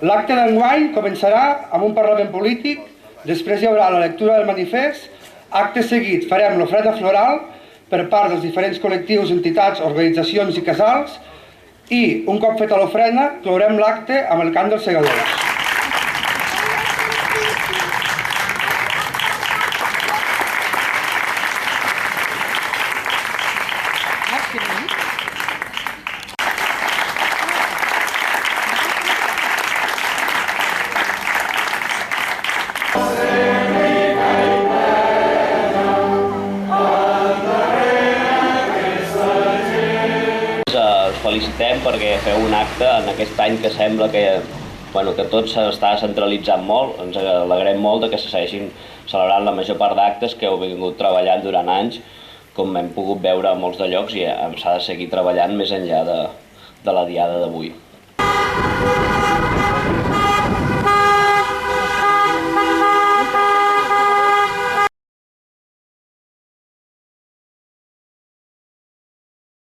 L'acte d'enguany començarà amb un parlament polític, després hi haurà la lectura del manifest, acte seguit farem l'ofrena floral per part dels diferents col·lectius, entitats, organitzacions i casals i, un cop feta l'ofrena, clourem l'acte amb el cant dels segadors. Felicitem perquè feu un acte en aquest any que sembla que tot s'està centralitzant molt. Ens alegrem molt que se segueixin celebrant la major part d'actes que heu vingut treballant durant anys, com hem pogut veure a molts de llocs, i s'ha de seguir treballant més enllà de la diada d'avui.